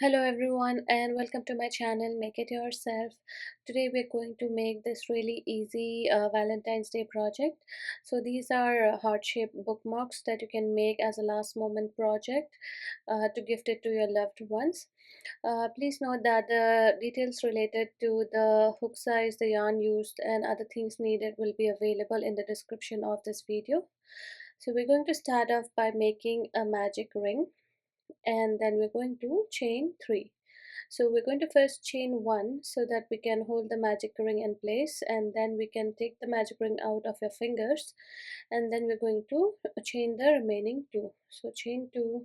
Hello everyone and welcome to my channel Make It Yourself. Today we're going to make this really easy Valentine's Day project. So these are heart-shaped bookmarks that you can make as a last moment project to gift it to your loved ones. Please note that the details related to the hook size, the yarn used and other things needed will be available in the description of this video. So we're going to start off by making a magic ring, and then we're going to chain 3. So we're going to first chain 1 so that we can hold the magic ring in place, and then we can take the magic ring out of your fingers, and then we're going to chain the remaining 2. So chain 2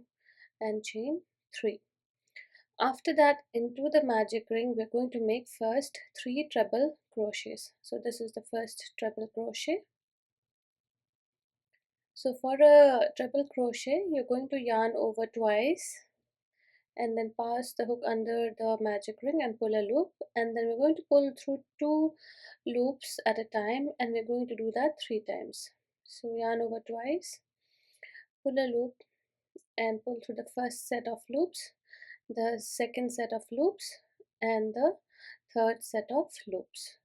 and chain 3. After that, into the magic ring we're going to make first 3 treble crochets. So this is the first treble crochet. So for a treble crochet you're going to yarn over twice and then pass the hook under the magic ring and pull a loop, and then we're going to pull through 2 loops at a time, and we're going to do that 3 times. So yarn over twice, pull a loop and pull through the first set of loops, the second set of loops, and the third set of loops.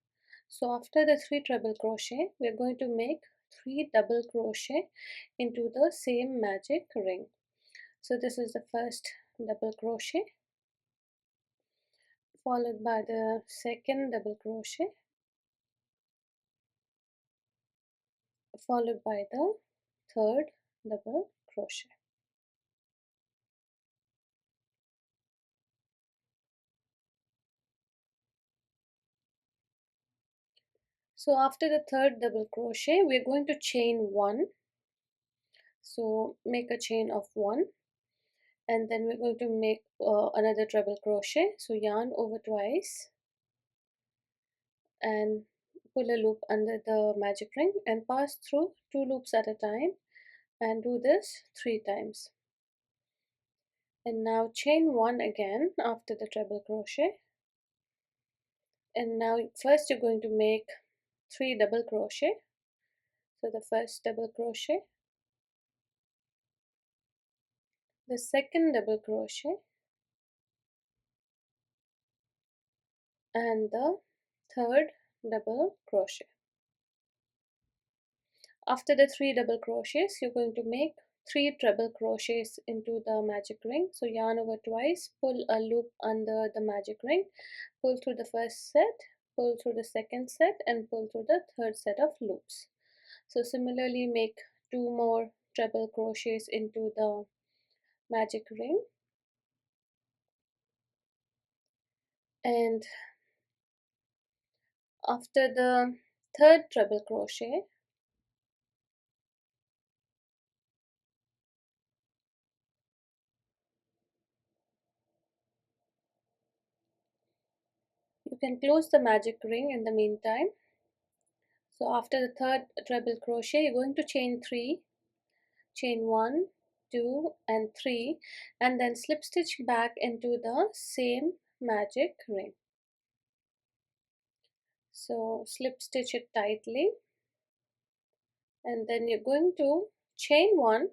So after the 3 treble crochet we're going to make 3 double crochet into the same magic ring. So this is the first double crochet, followed by the second double crochet, followed by the third double crochet. So after the third double crochet we're going to chain 1. So make a chain of 1, and then we're going to make another treble crochet. So yarn over twice and pull a loop under the magic ring and pass through 2 loops at a time, and do this 3 times. And now chain 1 again after the treble crochet, and now first you're going to make 3 double crochet. So the first double crochet, the second double crochet, and the third double crochet. After the 3 double crochets you're going to make 3 treble crochets into the magic ring. So yarn over twice, pull a loop under the magic ring, pull through the first set, pull through the second set, and pull through the third set of loops. So similarly make 2 more treble crochets into the magic ring, and after the third treble crochet you can close the magic ring in the meantime. So after the third treble crochet you're going to chain 3, chain 1, 2 and 3, and then slip stitch back into the same magic ring. So slip stitch it tightly, and then you're going to chain 1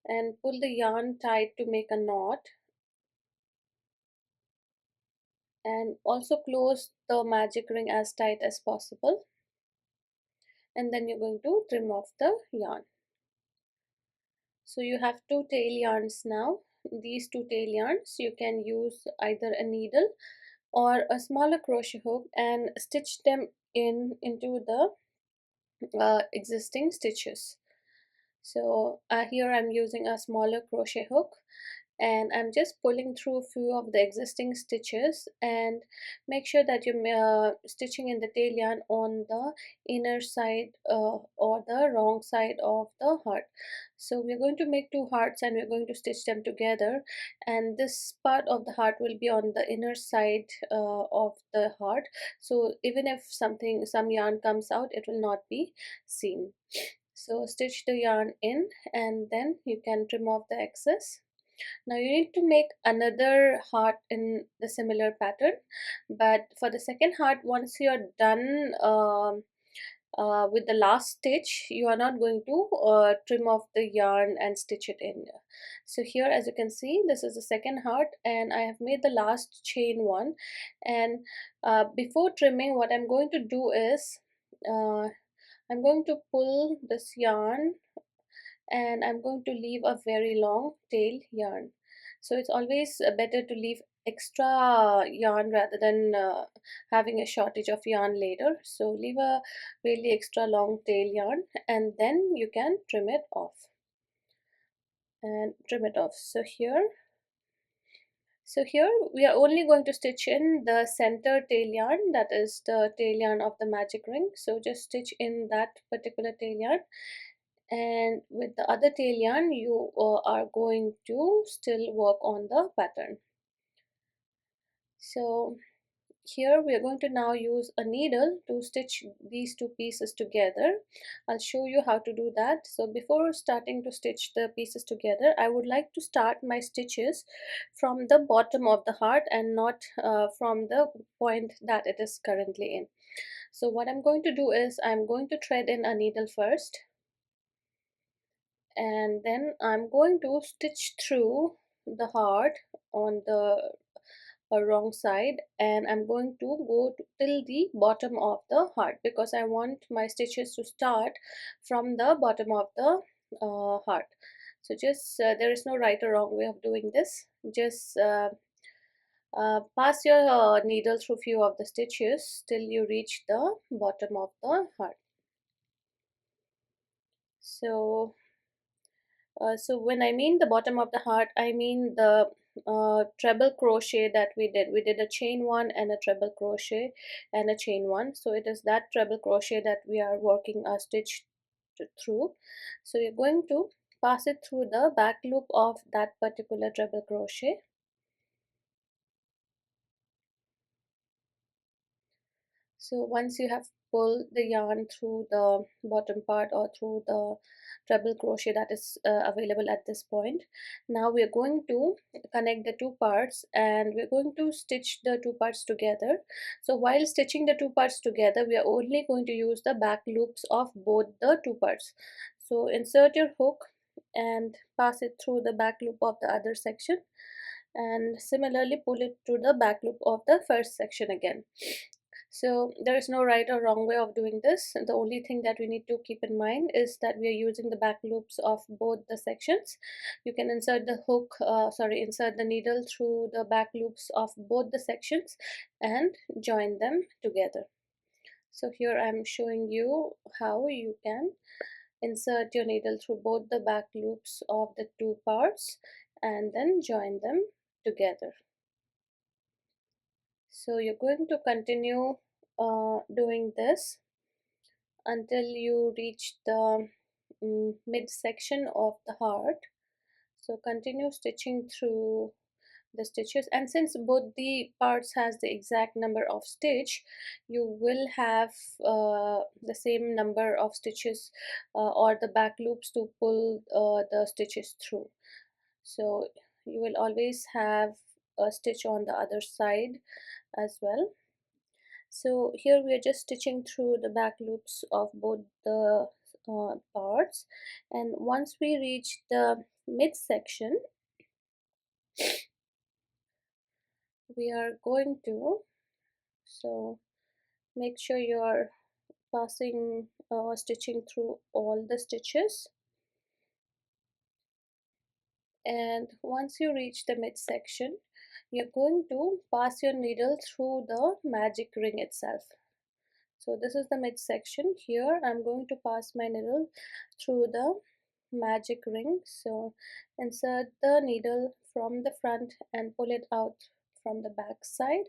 and pull the yarn tight to make a knot, and also close the magic ring as tight as possible, and then you're going to trim off the yarn. So you have 2 tail yarns now. These 2 tail yarns you can use either a needle or a smaller crochet hook and stitch them into the existing stitches. So here I'm using a smaller crochet hook, and I'm just pulling through a few of the existing stitches, and make sure that you're stitching in the tail yarn on the inner side or the wrong side of the heart. So we're going to make 2 hearts and we're going to stitch them together, and this part of the heart will be on the inner side of the heart, so even if some yarn comes out it will not be seen. So stitch the yarn in, and then you can trim off the excess. Now you need to make another heart in the similar pattern, but for the second heart, once you're done with the last stitch, you are not going to trim off the yarn and stitch it in. So here, as you can see, this is the second heart, and I have made the last chain one. And before trimming, what I'm going to do is I'm going to pull this yarn, and I'm going to leave a very long tail yarn. So it's always better to leave extra yarn rather than having a shortage of yarn later. So leave a really extra long tail yarn, and then you can trim it off and trim it off. So here we are only going to stitch in the center tail yarn, that is the tail yarn of the magic ring. So just stitch in that particular tail yarn, and with the other tail yarn you are going to still work on the pattern. So here we are going to now use a needle to stitch these two pieces together. I'll show you how to do that. So before starting to stitch the pieces together, I would like to start my stitches from the bottom of the heart and not from the point that it is currently in. So what I'm going to do is I'm going to thread in a needle first, and then I'm going to stitch through the heart on the wrong side, and I'm going to go till the bottom of the heart, because I want my stitches to start from the bottom of the heart. So just there is no right or wrong way of doing this. Just pass your needle through few of the stitches till you reach the bottom of the heart. So when I mean the bottom of the heart, I mean the treble crochet that we did. We did a chain one and a treble crochet and a chain one. So it is that treble crochet that we are working a stitch through. So you're going to pass it through the back loop of that particular treble crochet. So once you have pulled the yarn through the bottom part or through the treble crochet that is available at this point, now we are going to connect the two parts, and we're going to stitch the two parts together. So while stitching the two parts together, we are only going to use the back loops of both the two parts. So insert your hook and pass it through the back loop of the other section, and similarly pull it to the back loop of the first section again. So there is no right or wrong way of doing this. The only thing that we need to keep in mind is that we are using the back loops of both the sections. You can insert the insert the needle through the back loops of both the sections and join them together. So here I'm showing you how you can insert your needle through both the back loops of the two parts and then join them together. So you're going to continue doing this until you reach the midsection of the heart. So continue stitching through the stitches, and since both the parts has the exact number of stitch, you will have the same number of stitches or the back loops to pull the stitches through. So you will always have a stitch on the other side as well. So here we are just stitching through the back loops of both the parts, and once we reach the midsection, we are going to, so make sure you are passing stitching through all the stitches, and once you reach the midsection, you're going to pass your needle through the magic ring itself. So this is the midsection. Here I'm going to pass my needle through the magic ring. So insert the needle from the front and pull it out from the back side,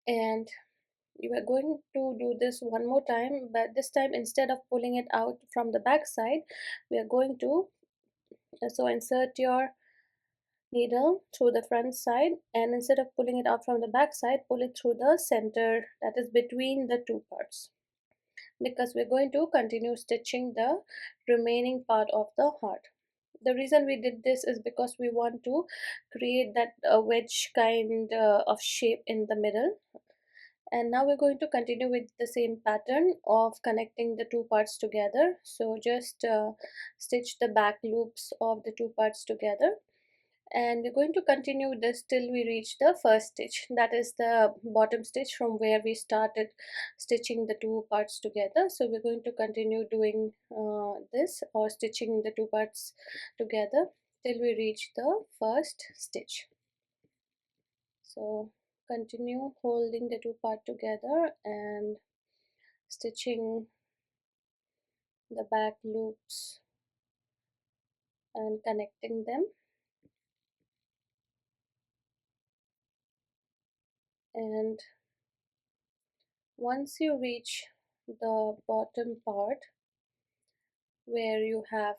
and you are going to do this one more time, but this time instead of pulling it out from the back side, we are going to insert your needle through the front side, and instead of pulling it out from the back side, pull it through the center, that is between the two parts, because we're going to continue stitching the remaining part of the heart. The reason we did this is because we want to create that wedge kind of shape in the middle, And now we're going to continue with the same pattern of connecting the two parts together. So just stitch the back loops of the two parts together, and we're going to continue this till we reach the first stitch, that is the bottom stitch from where we started stitching the two parts together. So we're going to continue doing this, or stitching the two parts together till we reach the first stitch. So continue holding the two part together and stitching the back loops and connecting them. And once you reach the bottom part where you have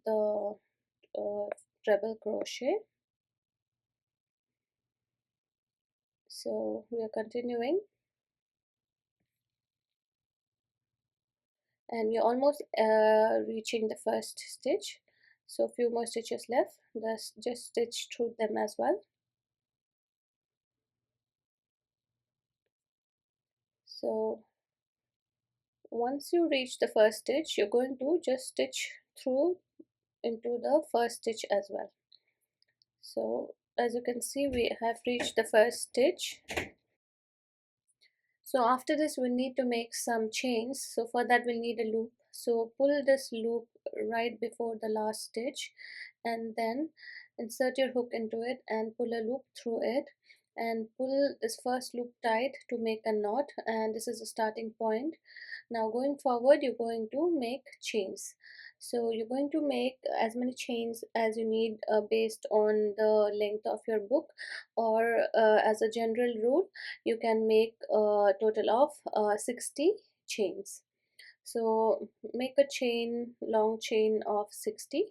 the treble crochet, so we are continuing, and we're almost reaching the first stitch. So a few more stitches left, just stitch through them as well. So once you reach the first stitch, you're going to just stitch through into the first stitch as well. So as you can see, we have reached the first stitch. So after this we'll need to make some chains. So for that we'll need a loop. So pull this loop right before the last stitch, and then insert your hook into it and pull a loop through it, and pull this first loop tight to make a knot, and this is the starting point. Now going forward, you're going to make chains. So you're going to make as many chains as you need based on the length of your book, or as a general rule, you can make a total of 60 chains. So make a long chain of 60.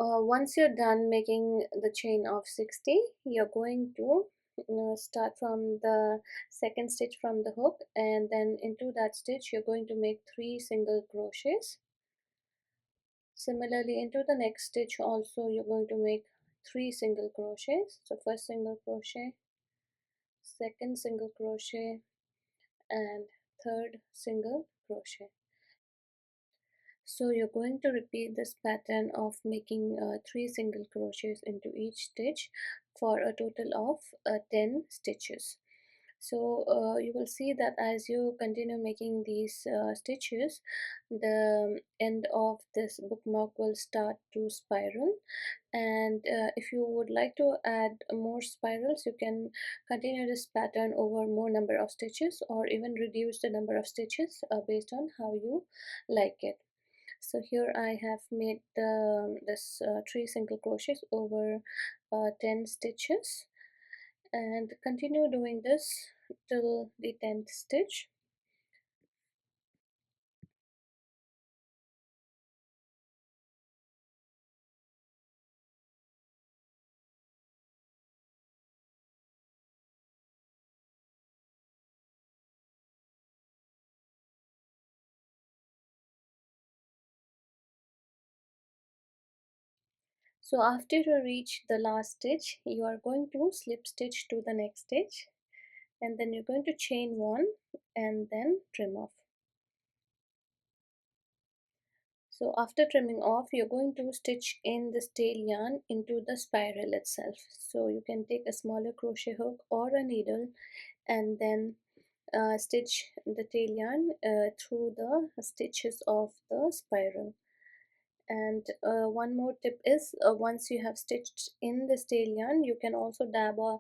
Once you're done making the chain of 60, you're going to start from the second stitch from the hook, and then into that stitch you're going to make 3 single crochets. Similarly, into the next stitch also you're going to make 3 single crochets. So first single crochet, second single crochet, and third single crochet. So you're going to repeat this pattern of making 3 single crochets into each stitch for a total of 10 stitches. So you will see that as you continue making these stitches, the end of this bookmark will start to spiral. And if you would like to add more spirals, you can continue this pattern over more number of stitches, or even reduce the number of stitches based on how you like it. So here I have made this 3 single crochets over 10 stitches, and continue doing this till the 10th stitch. So after you reach the last stitch, you are going to slip stitch to the next stitch, and then you're going to chain one and then trim off. So after trimming off, you're going to stitch in this tail yarn into the spiral itself. So you can take a smaller crochet hook or a needle, and then stitch the tail yarn through the stitches of the spiral. And one more tip is, once you have stitched in this tail yarn, you can also dab a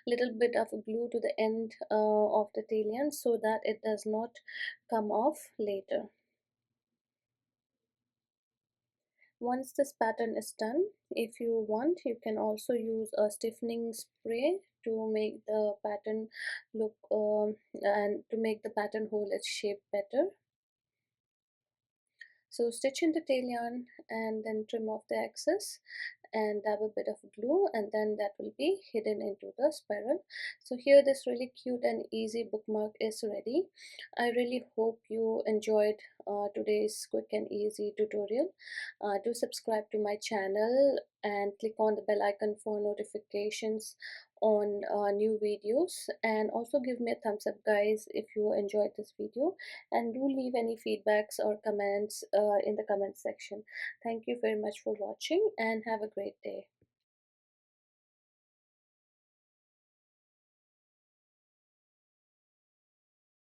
little bit of glue to the end of the tail yarn so that it does not come off later. Once this pattern is done, if you want, you can also use a stiffening spray to make the pattern look and to make the pattern hold its shape better. So stitch in the tail yarn and then trim off the excess, and dab a bit of glue, and then that will be hidden into the spiral. So here this really cute and easy bookmark is ready. I really hope you enjoyed today's quick and easy tutorial. Do subscribe to my channel and click on the bell icon for notifications on new videos, and also give me a thumbs up guys if you enjoyed this video, and do leave any feedbacks or comments in the comment section. Thank you very much for watching and have a great day.